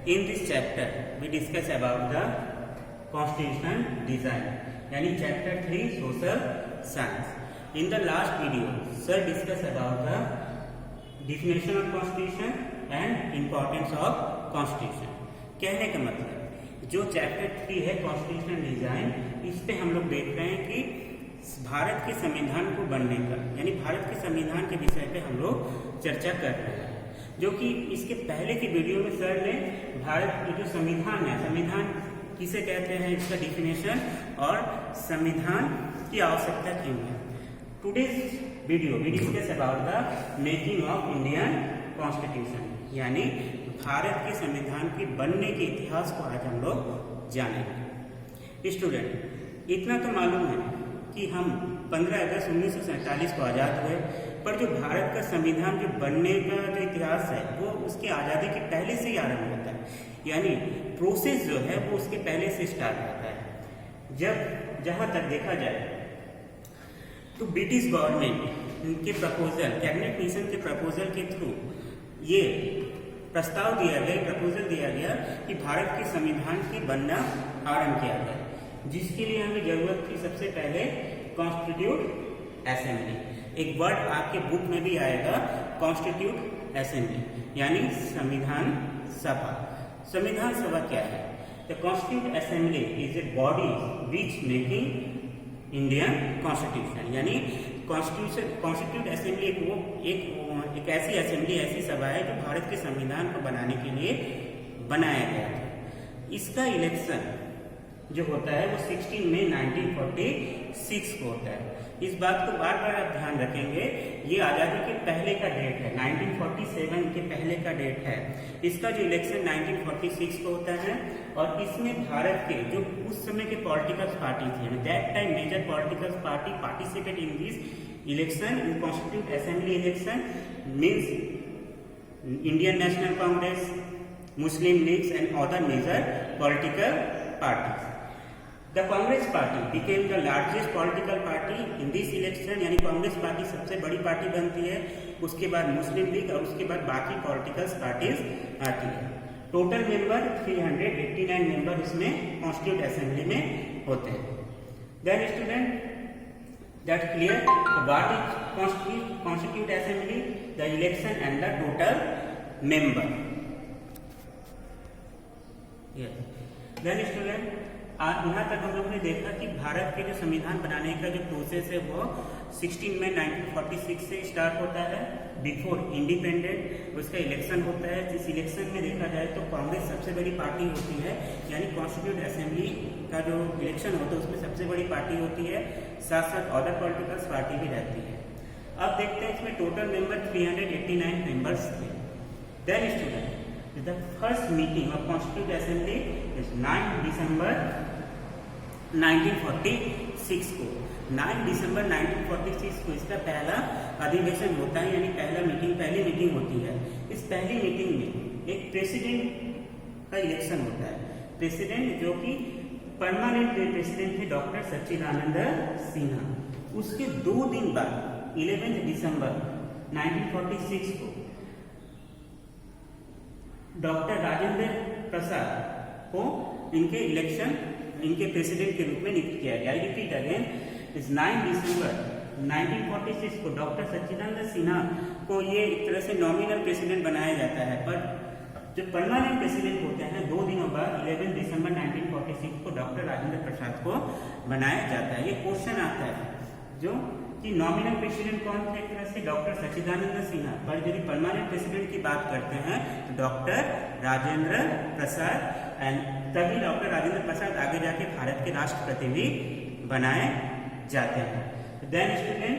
In this chapter, we discuss about the constitutional design, यानी chapter 3 social science. In the last video, sir discussed about the definition of constitution and importance of constitution. कहने का मतलब जो chapter 3 है constitutional design, इस पे हम लोग देख रहे हैं कि भारत के संविधान को बनने का, यानी भारत के संविधान के विषय पे हम लोग चर्चा कर रहे हैं। जो कि इसके पहले की वीडियो में सर ने भारत की जो संविधान है, संविधान किसे कहते हैं, इसका डिफिनेशन और संविधान की आवश्यकता क्यों है। Today's video we discuss about the making of Indian constitution, यानी भारत के संविधान के बनने के इतिहास को आज हम लोग जानेंगे। स्टूडेंट, इतना तो मालूम है कि हम 15 अगस्त 1947 को आज़ाद हुए, पर जो भारत का संविधान जो बनने का जो इतिहास है वो उसकी आज़ादी के पहले से ही आरंभ होता है, यानी प्रोसेस जो है वो उसके पहले से स्टार्ट होता है। जब जहाँ तक देखा जाए तो ब्रिटिश गवर्नमेंट के प्रपोजल, कैबिनेट मिशन के प्रपोजल के थ्रू ये प्रस्ताव दिया गया, प्रपोजल दिया गया कि भारत के संविधान की बनना आरंभ किया गया, जिसके लिए हमें जरूरत थी सबसे पहले कॉन्स्टिट्यूट असेंबली। एक वर्ड आपके बुक में भी आएगा, कॉन्स्टिट्यूट असेंबली, यानी संविधान सभा। संविधान सभा क्या है? The constitute assembly is a body which making Indian constitution, यानी कॉन्स्टिट्यूट असेंबली एक ऐसी असेंबली, ऐसी सभा है जो भारत के संविधान को बनाने के लिए बनाया गया था। इसका इलेक्शन जो होता है वो 16 मई 1946 को होता है। इस बात को बार बार आप ध्यान रखेंगे, ये आज़ादी के पहले का डेट है, 1947 के पहले का डेट है। इसका जो इलेक्शन 1946 को होता है और इसमें भारत के जो उस समय के पॉलिटिकल पार्टी थे, that time major political party participate in this election, in constitute assembly election means Indian National Congress, Muslim leagues and other major political parties. The Congress Party became the largest political party in this election, यानी Congress party सबसे बड़ी party बनती है, उसके बाद मुस्लिम league और उसके बाद बाकी पॉलिटिकल पार्टीज आती है। टोटल मेंबर 389 मेंबर इसमें कॉन्स्टिट्यूट असेंबली में होते हैं। Then student, that clear what is constitute assembly, the election and the total member. Then student, यहाँ तक हम लोग ने देखा कि भारत के जो संविधान बनाने का जो प्रोसेस है वो 16 मई 1946 से स्टार्ट होता है। बिफोर इंडिपेंडेंट उसका इलेक्शन होता है, जिस इलेक्शन में देखा जाए तो कांग्रेस सबसे बड़ी पार्टी होती है, यानी कॉन्स्टिट्यूट असेंबली का जो इलेक्शन होता है उसमें सबसे बड़ी पार्टी होती है, साथ साथ अदर पॉलिटिकल पार्टी भी रहती है। अब देखते हैं इसमें टोटल मेंबर 389 मेंबर्स थे। Then student, the first meeting of Constituent Assembly is 9 दिसंबर 1946 को। 9 दिसंबर 1946 को इसका पहला अधिवेशन होता है, यानी पहली मीटिंग होती है। इस पहली मीटिंग में एक प्रेसिडेंट का इलेक्शन होता है। प्रेसिडेंट जो कि परमानेंट प्रेसिडेंट थे डॉक्टर सच्चिदानंद सिन्हा। उसके 2 दिन बाद 11 दिसंबर 1946 को डॉक्टर राजेंद्र प्रसाद को इनके इलेक्शन, इनके प्रेसिडेंट के रूप में नियुक्त किया गया। रिपीट अगेन, इस 9 दिसंबर 1946 को डॉक्टर सच्चिदानंद सिन्हा को ये एक तरह से नॉमिनल प्रेसिडेंट बनाया जाता है, पर जो परमानेंट प्रेसिडेंट होते हैं 2 दिनों बाद 11 दिसंबर 1946 को डॉक्टर राजेंद्र प्रसाद को बनाया जाता है। ये क्वेश्चन आता है जो कि नॉमिनल प्रेसिडेंट कौन थे, एक तरह से डॉक्टर सच्चिदानंद सिन्हा, पर यदि परमानेंट प्रेसिडेंट की बात करते हैं तो डॉक्टर राजेंद्र प्रसाद, एंड तभी डॉक्टर राजेंद्र प्रसाद आगे जाके भारत के राष्ट्रपति भी बनाए जाते हैं। देन स्टूडेंट,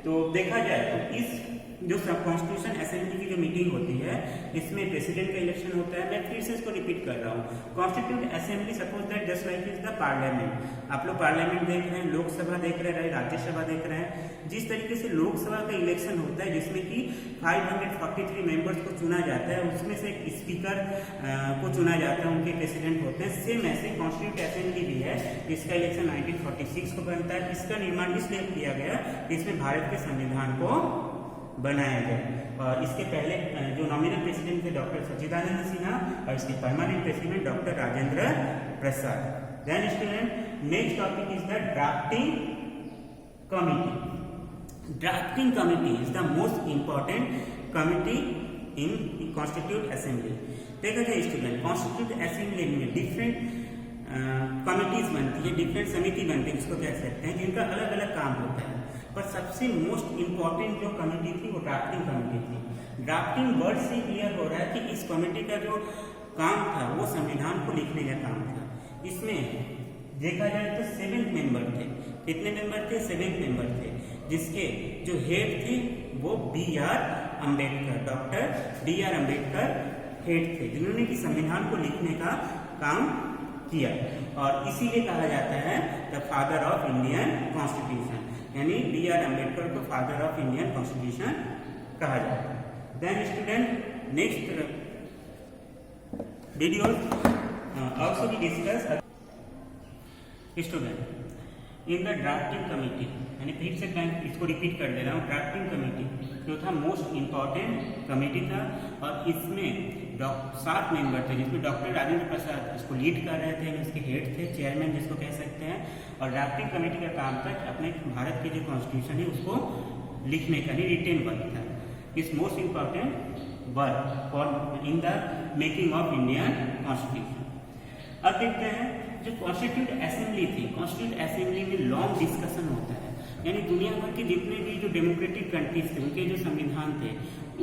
तो देखा जाए तो इस जो सब कॉन्स्टिट्यूशन असेंबली की जो मीटिंग होती है इसमें प्रेसिडेंट का इलेक्शन होता है। मैं फिर से इसको रिपीट कर रहा हूँ, constitute assembly suppose that just like is the parliament. आप लोग पार्लियामेंट देख रहे हैं, लोकसभा देख रहे हैं, राज्यसभा देख रहे हैं। जिस तरीके से लोकसभा का इलेक्शन होता है जिसमें कि 543 मेंबर्स को चुना जाता है, उसमें से एक स्पीकर को चुना जाता है, उनके प्रेसिडेंट होते हैं, सेम ऐसे कॉन्स्टिट्यूट असेंबली भी है। इसका इलेक्शन 1946 को बनता है। इसका निर्माण इसलिए किया गया कि इसमें भारत के संविधान को बनाया गया। और इसके पहले जो नॉमिनल प्रेसिडेंट थे डॉक्टर सच्चिदानंद सिन्हा और इसके permanent president doctor Rajendra Prasad. Then student next topic is the drafting committee. Drafting committee is the most important committee in constitute assembly. देखा जाए स्टूडेंट, कॉन्स्टिट्यूट असेंबली में डिफरेंट कमिटीज बनती है, डिफरेंट समिति बनती है, इसको कह सकते हैं, जिनका अलग अलग काम होता है। पर सबसे मोस्ट इंपॉर्टेंट जो कमिटी थी वो ड्राफ्टिंग कमिटी थी। ड्राफ्टिंग वर्ड से क्लियर हो रहा है कि इस कमिटी का जो काम था वो संविधान को लिखने का काम था। इसमें देखा जाए तो 7 मेंबर थे। कितने मेंबर थे? 7 मेंबर थे, जिसके जो हेड थे वो B.R. Ambedkar, doctor B.R. Ambedkar head थे, जिन्होंने कि संविधान को लिखने का काम किया। और इसीलिए कहा जाता है the father of Indian constitution, यानी B.R. अम्बेडकर को फादर ऑफ इंडियन कॉन्स्टिट्यूशन कहा जाता है। Then student next video also we discuss student in the drafting committee, यानी फिर से मैं इसको रिपीट कर दे रहा हूँ। ड्राफ्टिंग कमिटी जो था मोस्ट इंपॉर्टेंट कमिटी था, और इसमें 7 मेंबर थे, जिसमें डॉक्टर राजेंद्र प्रसाद इसको लीड कर रहे थे, इसके हेड थे, चेयरमैन जिसको कह सकते हैं। और ड्राफ्टिंग कमेटी का काम था अपने भारत के जो कॉन्स्टिट्यूशन है उसको लिखने का, रिटेन वर्क था। इस most important work for in the making of Indian constitution. अब देखते हैं जो कॉन्स्टिट्यूट असेंबली थी, कॉन्स्टिट्यूट असेंबली में लॉन्ग डिस्कशन होता है, यानी दुनिया भर के जितने भी जो डेमोक्रेटिक कंट्रीज थे उनके जो संविधान थे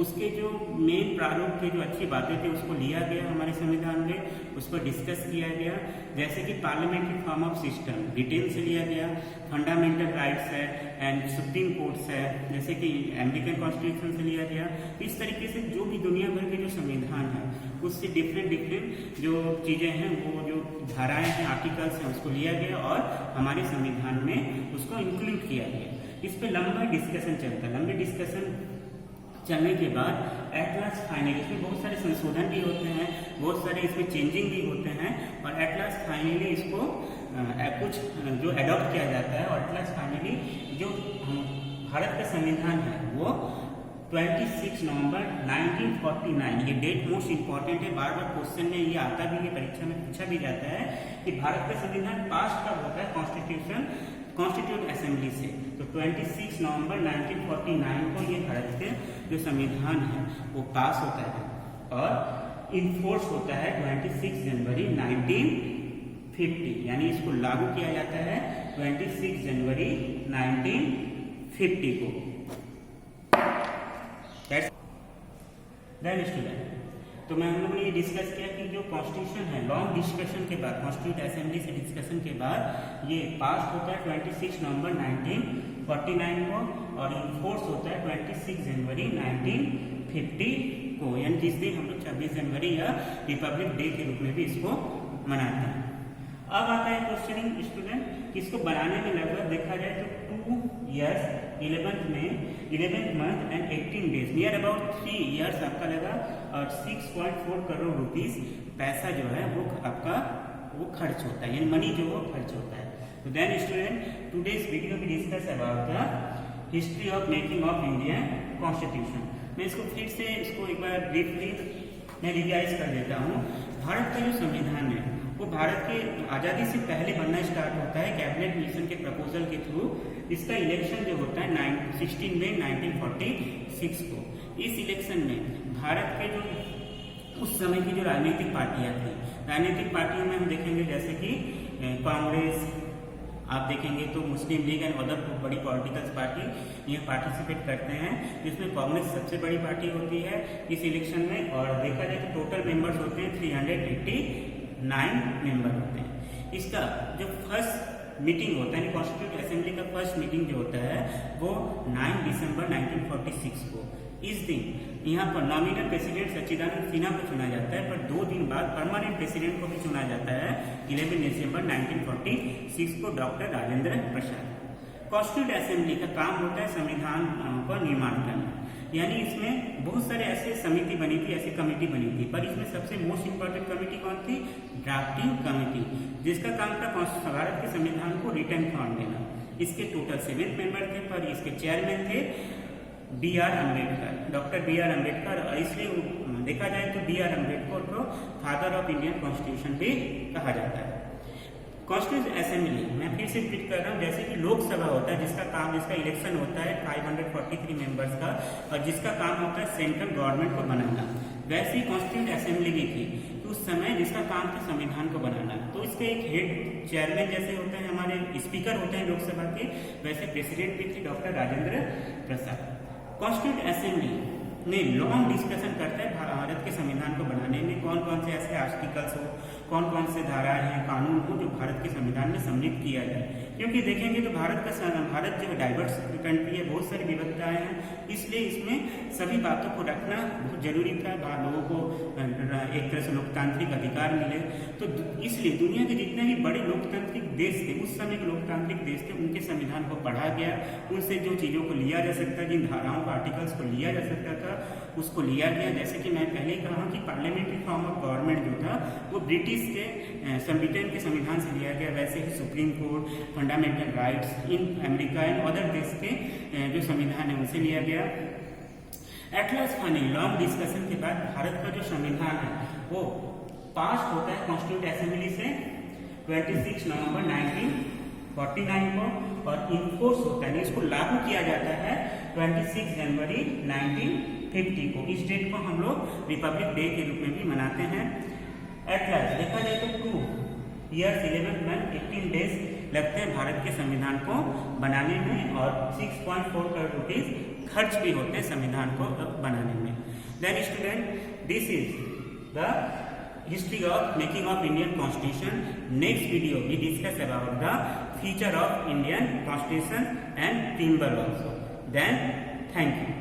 उसके जो मेन प्रारूप थे, जो अच्छी बातें थे, उसको लिया गया हमारे संविधान में, उसको डिस्कस किया गया। जैसे कि parliamentary form of system detail से लिया गया, फंडामेंटल राइट्स है एंड सुप्रीम कोर्ट्स है, जैसे कि अमेरिकन कॉन्स्टिट्यूशन से लिया गया। इस तरीके से जो भी दुनिया भर के जो संविधान है उससे डिफरेंट जो चीज़ें हैं, वो जो धाराएं हैं, आर्टिकल्स हैं, उसको लिया गया और हमारे संविधान में उसको इंक्लूड किया गया। इस पर लंबा डिस्कशन चलता है। लंबे डिस्कशन चलने के बाद एट लास्ट फाइनली इसमें बहुत सारे संशोधन भी होते हैं, बहुत सारे इसमें चेंजिंग भी होते हैं, और एट लास्ट फाइनली इसको कुछ जो अडॉप्ट किया जाता है। और एट लास्ट फाइनली जो भारत का संविधान है वो 26 नवंबर 1949, ये डेट मोस्ट इंपॉर्टेंट है, बार बार क्वेश्चन में ये आता भी है, परीक्षा में पूछा भी जाता है कि भारत का संविधान पास कब होता है कॉन्स्टिट्यूट असेंबली से। तो 26 नवंबर 1949 को ये भारत के जो संविधान है वो पास होता है और इन्फोर्स होता है 26 जनवरी 1950, यानी इसको लागू किया जाता है 26 जनवरी 1950 को। देन स्टूडेंट, तो मैं हम लोगों ने ये डिस्कस किया कि जो कॉन्स्टिट्यूशन है लॉन्ग डिस्कशन के बाद, कॉन्स्टिट्यूट असेंबली से डिस्कशन के बाद ये पास होता है 26 नवंबर 1949 को और इन्फोर्स होता है 26 जनवरी 1950 को, यानी जिस दिन हम लोग 26 जनवरी या रिपब्लिक डे के रूप में भी इसको मनाते हैं। अब आता है क्वेश्चनिंग स्टूडेंट, इसको बनाने में लगभग देखा जाए तो 2 years 11th month and 18 days, near about 3 years आपका लगा, और 6.4 करोड़ रुपीस पैसा जो है वो आपका वो खर्च होता है, यानी मनी जो वो खर्च होता है। तो देन स्टूडेंट, टुडेज वीडियो भी discuss about the history of making of Indian constitution. मैं इसको फिर से एक बार ब्रीफली मैं रिवाइज कर देता हूँ। भारत का जो संविधान है वो भारत के आज़ादी से पहले बनना स्टार्ट होता है कैबिनेट मिशन के प्रपोजल के थ्रू। इसका इलेक्शन जो होता है 16 मई 1946 को। इस इलेक्शन में भारत के जो उस समय की जो राजनीतिक पार्टियां थी, राजनीतिक पार्टियों में हम देखेंगे जैसे कि कांग्रेस, आप देखेंगे तो मुस्लिम लीग एंड अदर बड़ी पॉलिटिकल पार्टी ये पार्टिसिपेट करते हैं, जिसमें कांग्रेस सबसे बड़ी पार्टी होती है इस इलेक्शन में। और देखा जाए तो टोटल मेंबर्स होते हैं 389 मेंबर होते हैं। इसका जो फर्स्ट मीटिंग होता है, कॉन्स्टिट्यूट असेंबली का फर्स्ट मीटिंग जो होता है वो 9 दिसंबर 1946 को। इस दिन यहाँ पर नॉमिनल प्रेसिडेंट सच्चिदानंद सिन्हा को चुना जाता है, पर 2 दिन बाद परमानेंट प्रेसिडेंट को भी चुना जाता है 11 दिसंबर 1946 को, डॉक्टर राजेंद्र प्रसाद। कॉन्स्टिट्यूट असेंबली का काम होता है संविधान का निर्माण करना, यानी इसमें बहुत सारे ऐसे समिति बनी थी, ऐसी कमेटी बनी थी, पर इसमें सबसे मोस्ट इंपॉर्टेंट कमेटी कौन थी? ड्राफ्टिंग कमेटी, जिसका काम था भारत के संविधान को रिटन फॉर्म देना। इसके टोटल 7 मेंबर थे, पर इसके चेयरमैन थे B R Ambedkar, doctor B R Ambedkar. और इसलिए देखा जाए तो बी आर अम्बेडकर को फादर ऑफ इंडियन कॉन्स्टिट्यूशन भी कहा जाता है। कॉन्स्टिट्यूंट असेंबली, मैं फिर से रिपीट कर रहा हूँ, जैसे कि लोकसभा होता है जिसका इलेक्शन होता है 543 मेंबर्स का, और जिसका काम होता है सेंट्रल गवर्नमेंट को बनाना, वैसे ही कॉन्स्टिट्यूंट असेंबली भी थी तो उस समय जिसका काम था संविधान को बनाना। तो इसके एक हेड चेयरमैन जैसे होते हैं हमारे स्पीकर होते हैं लोकसभा के, वैसे प्रेसिडेंट भी थे डॉक्टर राजेंद्र प्रसाद। कॉन्स्टिट्यूंट असेंबली ने लॉन्ग डिस्कशन करता है भारत के संविधान को बनाने में, कौन कौन से ऐसे आर्टिकल्स हो, कौन कौन से धाराएं हैं, कानून हो जो भारत के संविधान में सम्मिलित किया जाए। क्योंकि देखेंगे तो भारत जो डाइवर्स कंट्री है, बहुत सारी विविधताएं हैं, इसलिए इसमें सभी बातों को रखना बहुत जरूरी था, लोगों को एक तरह से लोकतांत्रिक अधिकार मिले। तो इसलिए दुनिया के जितने भी बड़े लोकतांत्रिक देश थे, उस समय के लोकतांत्रिक देश थे, उनके संविधान को पढ़ा गया, उनसे जो चीज़ों को लिया जा सकता है, जिन धाराओं को आर्टिकल्स को लिया जा सकता था उसको लिया गया। जैसे कि मैं पहले ही कहा कि पार्लियामेंट्री फॉर्म ऑफ गवर्नमेंट जो था वो ब्रिटिश के ब्रिटेन के संविधान से लिया गया, वैसे ही Supreme Court, fundamental rights in America and other देश के जो संविधान है उनसे लिया गया। एटलास फाइनली लॉन्ग डिस्कशन के बाद भारत का जो संविधान है वो पास होता है कॉन्स्टिट्यूंट असेंबली से 26 नवंबर 1949 को, और इनफोर्स होता है, इसको लागू किया जाता है 26 जनवरी 1950 को। इस डेट को हम लोग रिपब्लिक डे के रूप में भी मनाते हैं। एटलास देखा जाए तो 2 years 11 months 18 days लगते हैं भारत के संविधान को बनाने में, और 6.4 करोड़ रुपीज खर्च भी होते हैं संविधान को बनाने में। Then student, this is the history of making of Indian Constitution. Next video we discuss about the feature of Indian Constitution and preamble also. Then thank you.